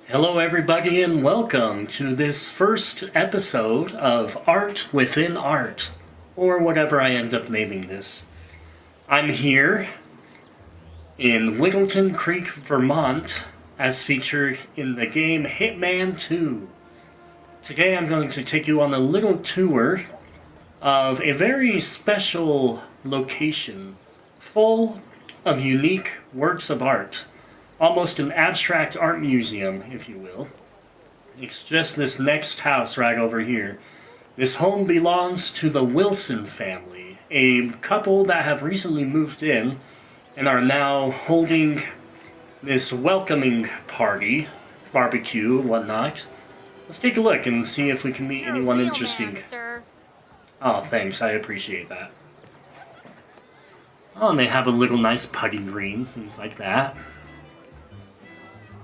Hello, everybody, and welcome to this first episode of Art Within Art, or whatever I end up naming this. I'm here in Wiggleton Creek, Vermont, as featured in the game Hitman 2. Today I'm going to take you on a little tour of a very special location full of unique works of art. Almost an abstract art museum, if you will. It's just this next house right over here. This home belongs to the Wilson family, a couple that have recently moved in and are now holding this welcoming party, barbecue, whatnot. Let's take a look and see if we can meet anyone interesting. Sir. Oh, thanks, I appreciate that. Oh, and they have a little nice putting green, things like that.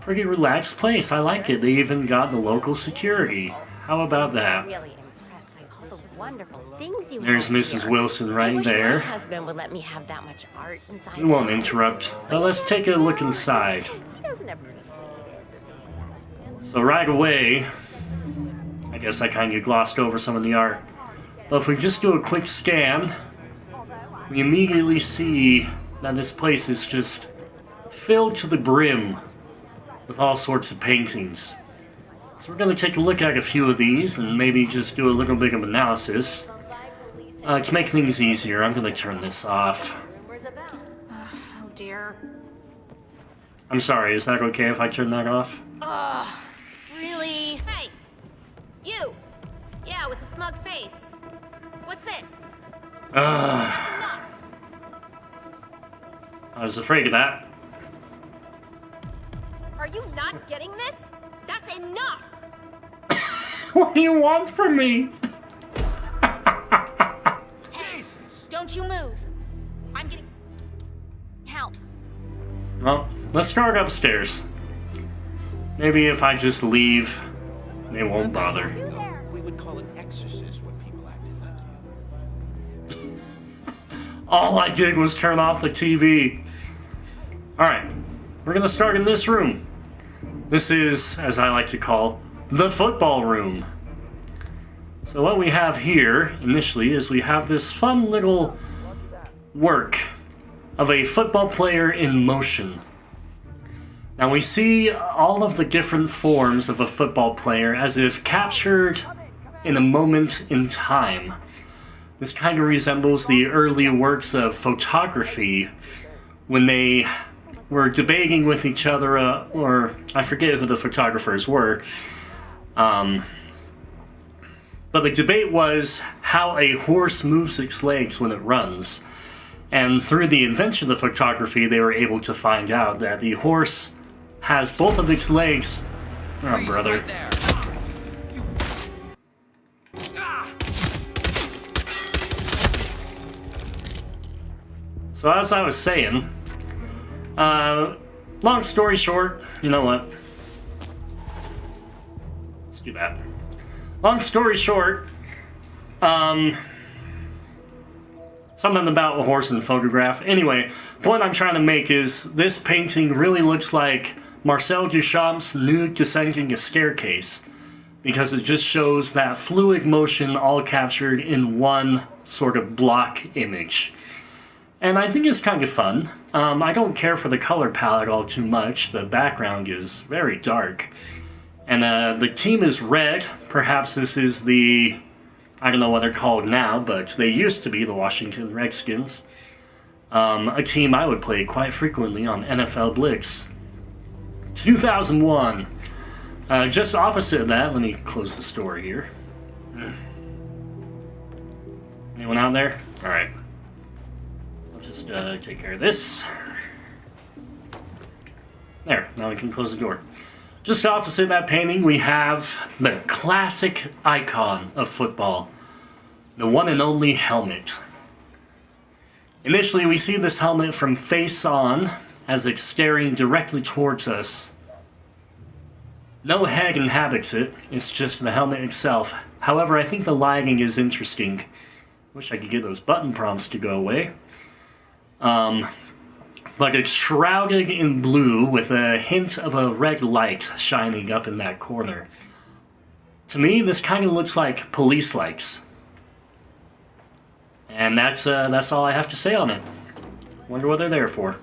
Pretty relaxed place, I like it. They even got the local security. How about that? Really impressed by all the wonderful things you There's have Mrs. here. Wilson I right wish there. My husband would let me have that much art inside. We won't the house. interrupt, but let's take a look inside. He doesn't appreciate it. So right away, I guess I kind of glossed over some of the art. But if we just do a quick scan, we immediately see that this place is just filled to the brim with all sorts of paintings. So we're going to take a look at a few of these and maybe just do a little bit of analysis. To make things easier, I'm going to turn this off. Oh dear. I'm sorry, is that okay if I turn that off? Ugh. Really? Hey! You! Yeah, with the smug face. What's this? I was afraid of that. Are you not getting this? That's enough! What do you want from me? Jesus! Don't you move. I'm getting help. Well, let's start upstairs. Maybe if I just leave, they won't bother. We would call it exorcist when people acted like you. All I did was turn off the TV. Alright, we're gonna start in this room. This is, as I like to call, the football room. So what we have here, initially, is we have this fun little work of a football player in motion. Now we see all of the different forms of a football player as if captured in a moment in time. This kind of resembles the early works of photography when they were debating with each other, or I forget who the photographers were. But the debate was how a horse moves its legs when it runs. And through the invention of photography, they were able to find out that the horse has both of its legs. Oh, brother. So as I was saying, long story short, you know what? Let's do that. Long story short, something about a horse in the photograph. Anyway, the point I'm trying to make is this painting really looks like Marcel Duchamp's nude descending a staircase, because it just shows that fluid motion all captured in one sort of block image. And I think it's kind of fun. I don't care for the color palette all too much. The background is very dark. And the team is red. Perhaps this is the, I don't know what they're called now, but they used to be the Washington Redskins. A team I would play quite frequently on NFL Blitz. 2001. Just opposite of that, let me close the store here. Anyone out there? Alright. I'll just take care of this. There, now we can close the door. Just opposite that painting, we have the classic icon of football, the one and only helmet. Initially, we see this helmet from face on, as it's staring directly towards us. No head inhabits it, it's just the helmet itself. However, I think the lighting is interesting. Wish I could get those button prompts to go away. but it's shrouded in blue with a hint of a red light shining up in that corner. To me, this kind of looks like police lights. And that's all I have to say on it. Wonder what they're there for.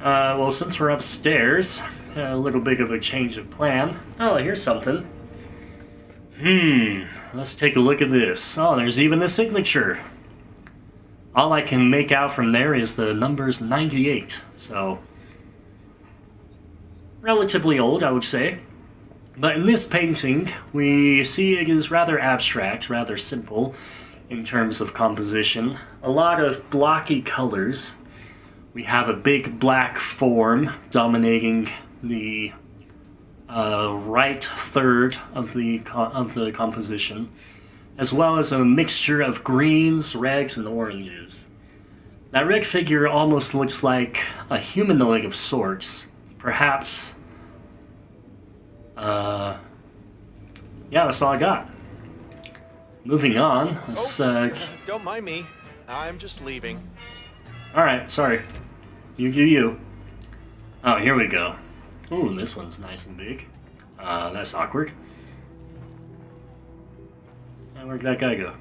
Well, since we're upstairs, a little bit of a change of plan. Oh, here's something. Let's take a look at this. Oh, there's even a signature. All I can make out from there is the numbers 98, so relatively old, I would say. But in this painting, we see it is rather abstract, rather simple in terms of composition. A lot of blocky colors. We have a big black form dominating the right third of the composition, as well as a mixture of greens, reds, and oranges. That red figure almost looks like a humanoid of sorts. Perhaps, yeah, that's all I got. Moving on, let's, Don't mind me. I'm just leaving. Alright, sorry. You do you. Oh, here we go. Ooh, this one's nice and big. That's awkward. Where'd that guy go?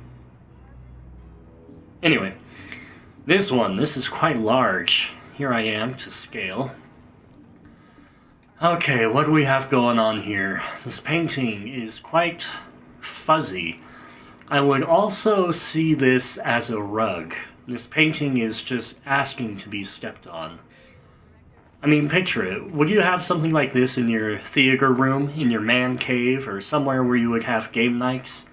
Anyway, this is quite large. Here I am to scale. Okay, what do we have going on here? This painting is quite fuzzy. I would also see this as a rug. This painting is just asking to be stepped on. I mean, picture it. Would you have something like this in your theater room, in your man cave, or somewhere where you would have game nights?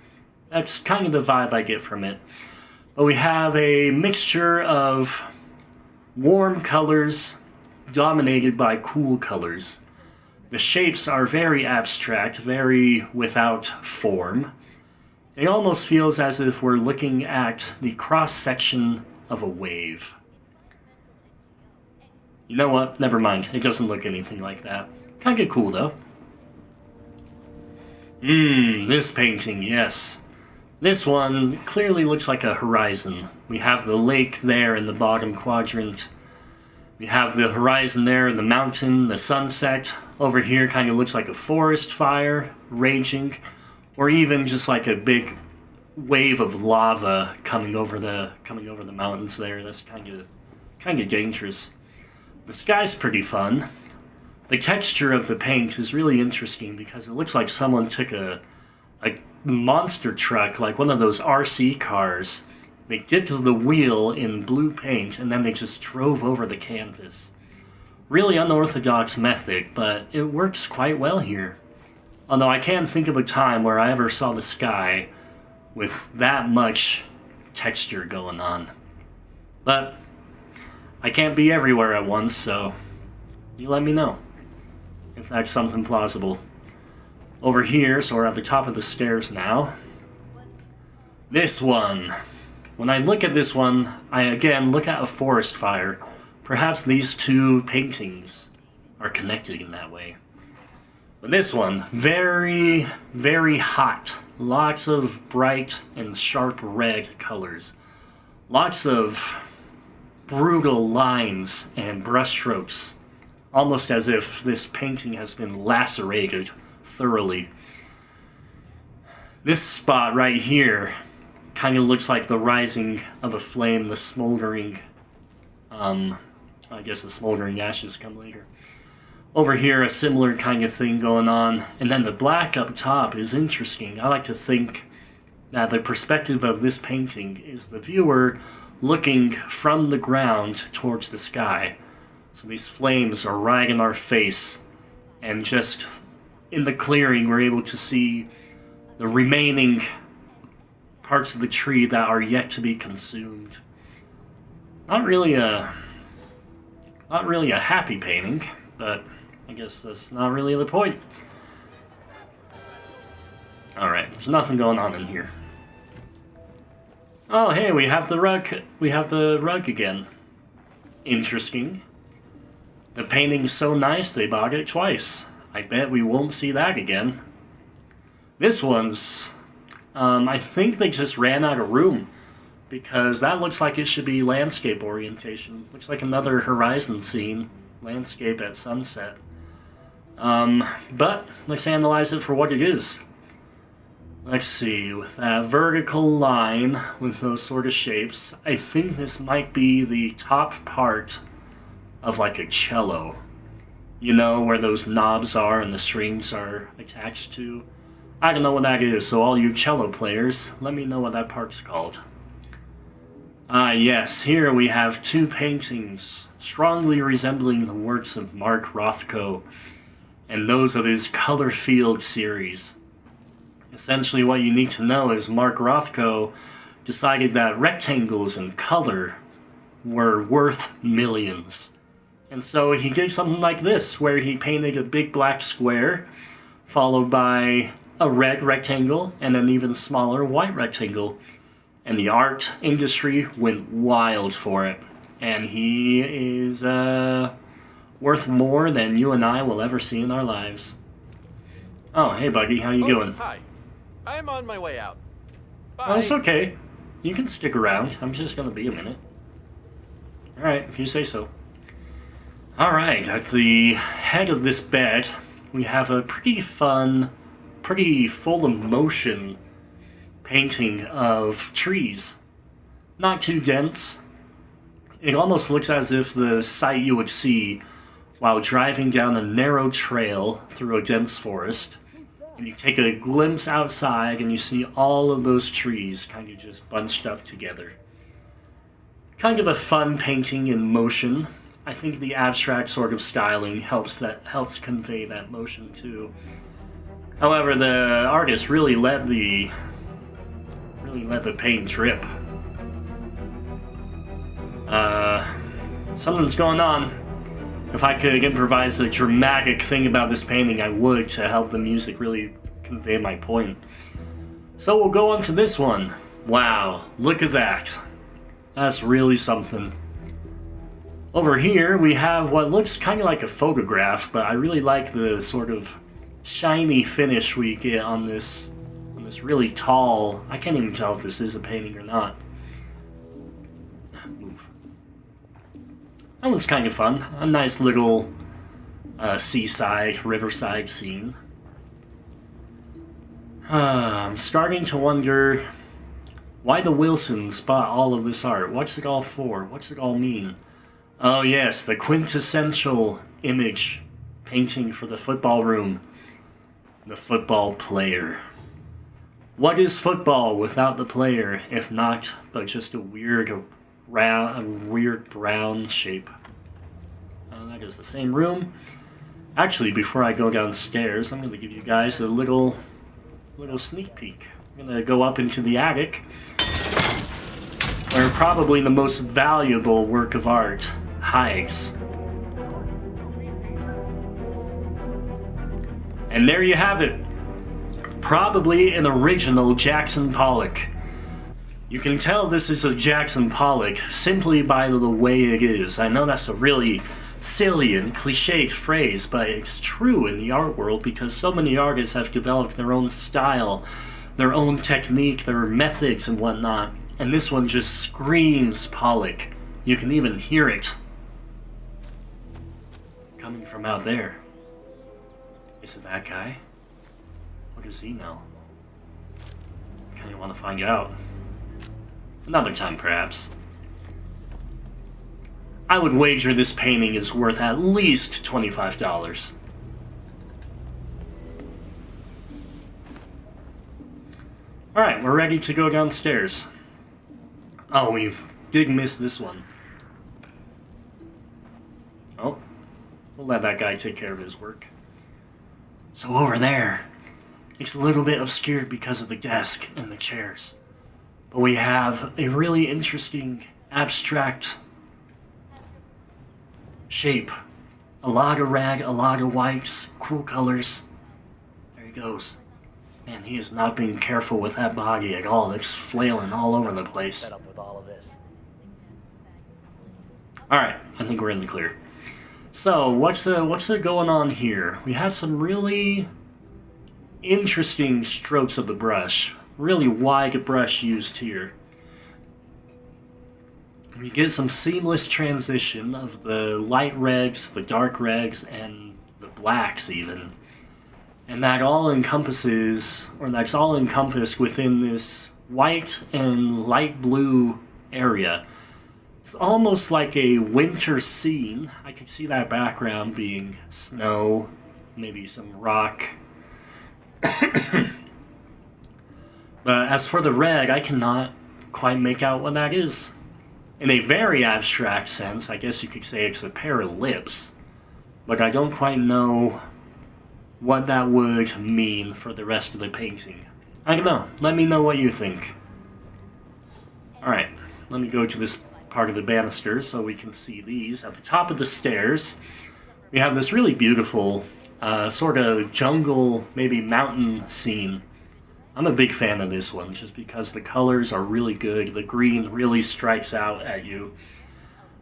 That's kind of the vibe I get from it. But we have a mixture of warm colors dominated by cool colors. The shapes are very abstract, very without form. It almost feels as if we're looking at the cross-section of a wave. You know what? Never mind. It doesn't look anything like that. Kind of cool, though. This painting, yes. This one clearly looks like a horizon. We have the lake there in the bottom quadrant. We have the horizon there, the mountain, the sunset. Over here kind of looks like a forest fire raging. Or even just like a big wave of lava coming over the mountains there. That's kind of dangerous. The sky's pretty fun. The texture of the paint is really interesting because it looks like someone took a monster truck, like one of those RC cars. They dipped the wheel in blue paint and then they just drove over the canvas. Really unorthodox method, but it works quite well here. Although I can't think of a time where I ever saw the sky with that much texture going on. But I can't be everywhere at once, so you let me know if that's something plausible. Over here, so we're at the top of the stairs now. This one. When I look at this one, I again look at a forest fire. Perhaps these two paintings are connected in that way. But this one, very, very hot. Lots of bright and sharp red colors. Lots of brutal lines and brushstrokes. Almost as if this painting has been lacerated thoroughly. This spot right here kind of looks like the rising of a flame, the smoldering, I guess the smoldering ashes come later. Over here, a similar kind of thing going on. And then the black up top is interesting. I like to think that the perspective of this painting is the viewer looking from the ground towards the sky. So these flames are right in our face. And just in the clearing, we're able to see the remaining parts of the tree that are yet to be consumed. Not really a happy painting, but I guess that's not really the point. Alright, there's nothing going on in here. Oh, hey, we have the rug. We have the rug again. Interesting. The painting's so nice they bought it twice. I bet we won't see that again. This one's, I think they just ran out of room because that looks like it should be landscape orientation. Looks like another Horizon scene, landscape at sunset. But let's analyze it for what it is. Let's see, with that vertical line, with those sort of shapes, I think this might be the top part of like a cello. You know, where those knobs are and the strings are attached to. I don't know what that is, so all you cello players, let me know what that part's called. Yes, here we have two paintings strongly resembling the works of Mark Rothko and those of his Color Field series. Essentially what you need to know is Mark Rothko decided that rectangles and color were worth millions. And so he did something like this, where he painted a big black square, followed by a red rectangle, and an even smaller white rectangle. And the art industry went wild for it. And he is worth more than you and I will ever see in our lives. Oh, hey buddy, how you doing? Hi. I'm on my way out. Bye. Oh, it's okay. You can stick around. I'm just gonna be a minute. Alright, if you say so. Alright, at the head of this bed, we have a pretty fun, pretty full of motion painting of trees. Not too dense. It almost looks as if the sight you would see while driving down a narrow trail through a dense forest. And you take a glimpse outside and you see all of those trees kind of just bunched up together. Kind of a fun painting in motion. I think the abstract sort of styling helps convey that motion too. However, the artist really let the paint drip. Something's going on. If I could improvise a dramatic thing about this painting, I would, to help the music really convey my point. So we'll go on to this one. Wow, look at that. That's really something. Over here, we have what looks kind of like a photograph, but I really like the sort of shiny finish we get on this really tall... I can't even tell if this is a painting or not. Move. That one's kind of fun. A nice little seaside, riverside scene. I'm starting to wonder why the Wilsons bought all of this art. What's it all for? What's it all mean? Oh yes, the quintessential image painting for the football room. The football player. What is football without the player, if not but just a weird brown shape? That is the same room. Actually, before I go downstairs, I'm going to give you guys a little sneak peek. I'm going to go up into the attic, where probably the most valuable work of art hides. And there you have it. Probably an original Jackson Pollock. You can tell this is a Jackson Pollock simply by the way it is. I know that's a really silly and cliched phrase, but it's true in the art world because so many artists have developed their own style, their own technique, their methods and whatnot. And this one just screams Pollock. You can even hear it coming from out there. Is it that guy? What does he know? I kind of want to find out. Another time, perhaps. I would wager this painting is worth at least $25. Alright, we're ready to go downstairs. Oh, we did miss this one. Oh, we'll let that guy take care of his work. So over there, it's a little bit obscured because of the desk and the chairs. But we have a really interesting, abstract shape. A lot of red, a lot of whites, cool colors. There he goes. Man, he is not being careful with that body at all. It's flailing all over the place. Set up with all of this. Alright, I think we're in the clear. So, what's going on here? We have some really interesting strokes of the brush. Really wide brush used here. we get some seamless transition of the light regs, the dark regs, and the blacks even. And that all encompasses, or that's all encompassed within this white and light blue area. It's almost like a winter scene. I could see that background being snow, maybe some rock. But as for the reg, I cannot quite make out what that is. In a very abstract sense, I guess you could say it's a pair of lips, but I don't quite know what that would mean for the rest of the painting. I don't know. Let me know what you think. Alright, let me go to this part of the banisters so we can see these. At the top of the stairs, we have this really beautiful sort of jungle, maybe mountain scene. I'm a big fan of this one just because the colors are really good. The green really strikes out at you.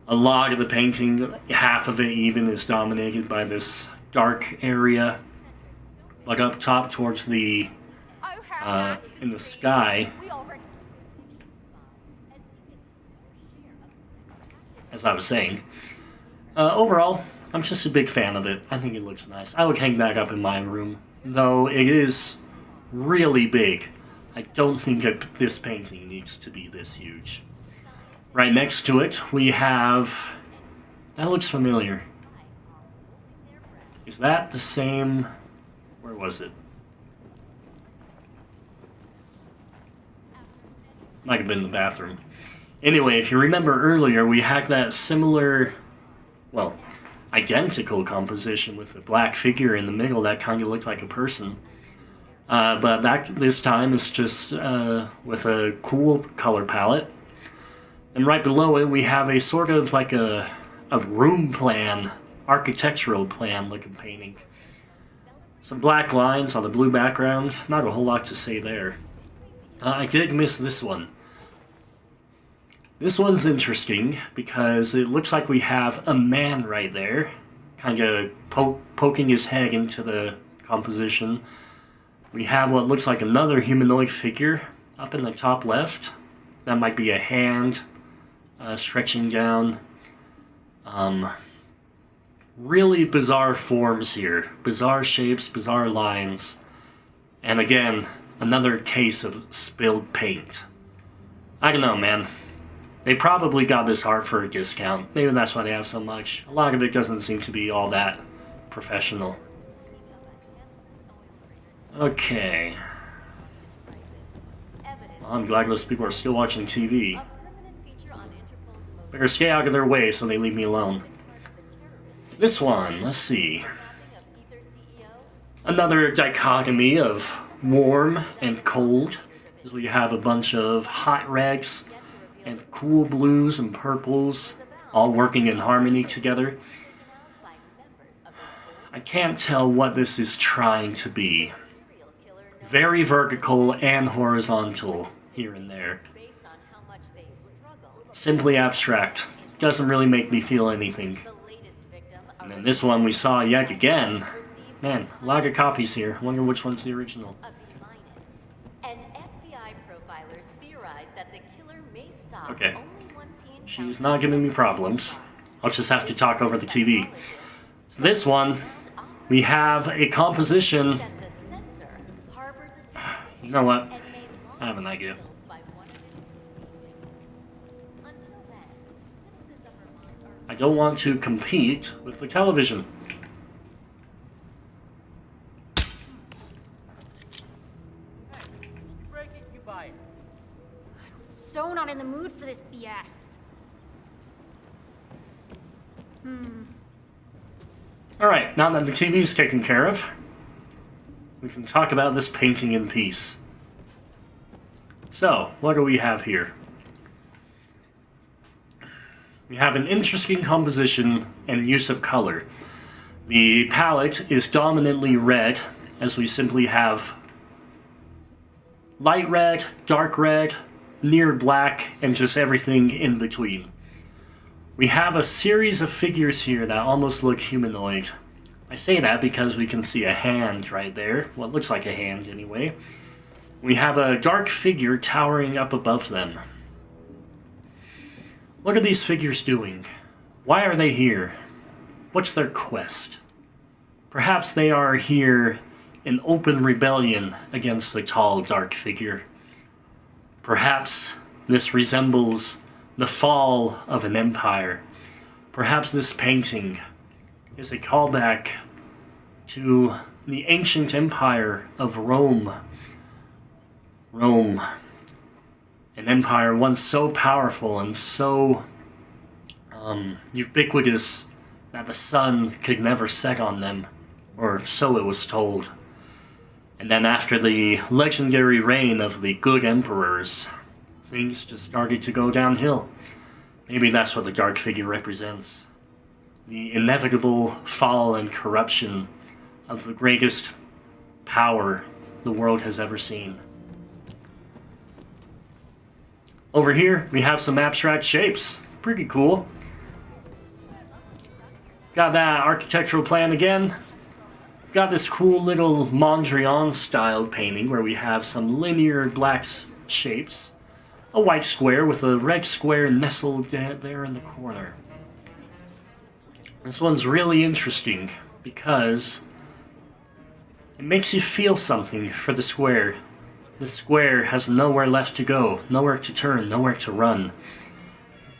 A lot of the painting, half of it even, is dominated by this dark area. But up top towards the, in the sky, as I was saying, overall, I'm just a big fan of it. I think it looks nice. I would hang that up in my room, though it is really big. I don't think that this painting needs to be this huge. Right next to it, we have... That looks familiar. Is that the same... Where was it? Might have been the bathroom. Anyway, if you remember earlier, we had that similar... Well, identical composition with the black figure in the middle that kind of looked like a person. But that this time is just with a cool color palette. And right below it, we have a sort of like a room plan, architectural plan looking painting. Some black lines on the blue background. Not a whole lot to say there. I did miss this one. This one's interesting because it looks like we have a man right there, kind of poking his head into the composition. We have what looks like another humanoid figure up in the top left. That might be a hand stretching down. Really bizarre forms here. Bizarre shapes, bizarre lines. And again, another case of spilled paint. I don't know, man. They probably got this art for a discount. Maybe that's why they have so much. A lot of it doesn't seem to be all that professional. Okay. Well, I'm glad those people are still watching TV. Better stay out of their way so they leave me alone. This one, let's see. Another dichotomy of warm and cold, as we have a bunch of hot reds and cool blues and purples all working in harmony together. I can't tell what this is trying to be. Very vertical and horizontal here and there. Simply abstract. Doesn't really make me feel anything. And then this one we saw yet again. Man, a lot of copies here. Wonder which one's the original. Okay. She's not giving me problems. I'll just have to talk over the TV. So this one, we have a composition. You know what? I have an idea. I don't want to compete with the television. So not in the mood for this BS. Alright, now that the TV is taken care of, we can talk about this painting in peace. So, what do we have here? We have an interesting composition and use of color. The palette is dominantly red, as we simply have light red, dark red, near black, and just everything in between. We have a series of figures here that almost look humanoid. I say that because we can see a hand right there. What looks like a hand, anyway. We have a dark figure towering up above them. What are these figures doing? Why are they here? What's their quest? Perhaps they are here in open rebellion against the tall, dark figure. Perhaps this resembles the fall of an empire. Perhaps this painting is a callback to the ancient empire of Rome. Rome, an empire once so powerful and so ubiquitous that the sun could never set on them, or so it was told. And then after the legendary reign of the good emperors, things just started to go downhill. Maybe that's what the dark figure represents. The inevitable fall and corruption of the greatest power the world has ever seen. Over here, we have some abstract shapes. Pretty cool. Got that architectural plan again. Got this cool little Mondrian-style painting where we have some linear black shapes. A white square with a red square nestled there in the corner. This one's really interesting because it makes you feel something for the square. The square has nowhere left to go, nowhere to turn, nowhere to run.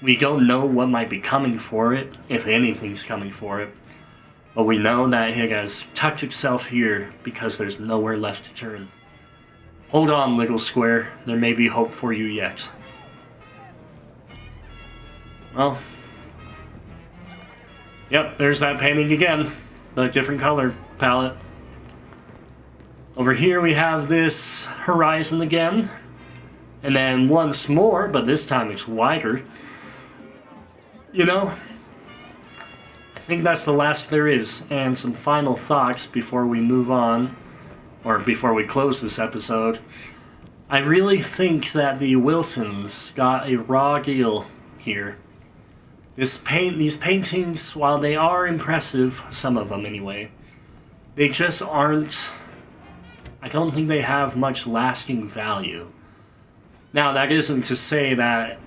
We don't know what might be coming for it, if anything's coming for it. But we know that it has tucked itself here because there's nowhere left to turn. Hold on, little square. There may be hope for you yet. Well. Yep, there's that painting again. But different color palette. Over here we have this horizon again. And then once more, but this time it's wider. You know, I think that's the last there is. And some final thoughts before we move on, or before we close this episode. I really think that the Wilsons got a raw deal here. These paintings, while they are impressive, some of them anyway, they just aren't... I don't think they have much lasting value. Now, that isn't to say that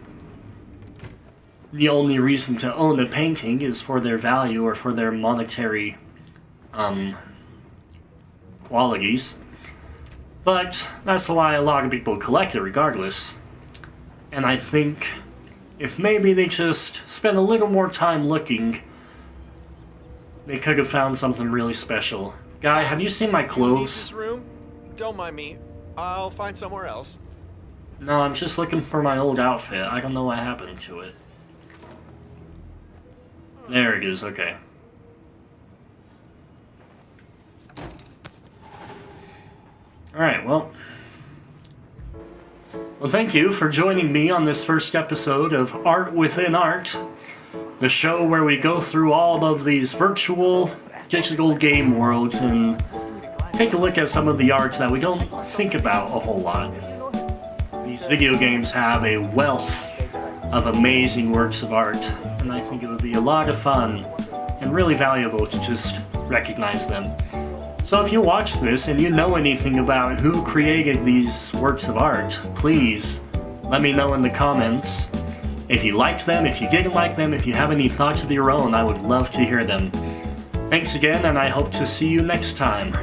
the only reason to own a painting is for their value or for their monetary qualities. But that's why a lot of people collect it regardless. And I think if maybe they just spent a little more time looking, they could have found something really special. Guy, have you seen my You need clothes? this room? Don't mind me. I'll find somewhere else. No, I'm just looking for my old outfit. I don't know what happened to it. There it is, okay. Alright, well, thank you for joining me on this first episode of Art Within Art, the show where we go through all of these virtual digital game worlds and take a look at some of the art that we don't think about a whole lot. These video games have a wealth of amazing works of art, and I think it would be a lot of fun and really valuable to just recognize them. So if you watch this and you know anything about who created these works of art, please let me know in the comments. If you liked them, if you didn't like them, if you have any thoughts of your own, I would love to hear them. Thanks again, and I hope to see you next time.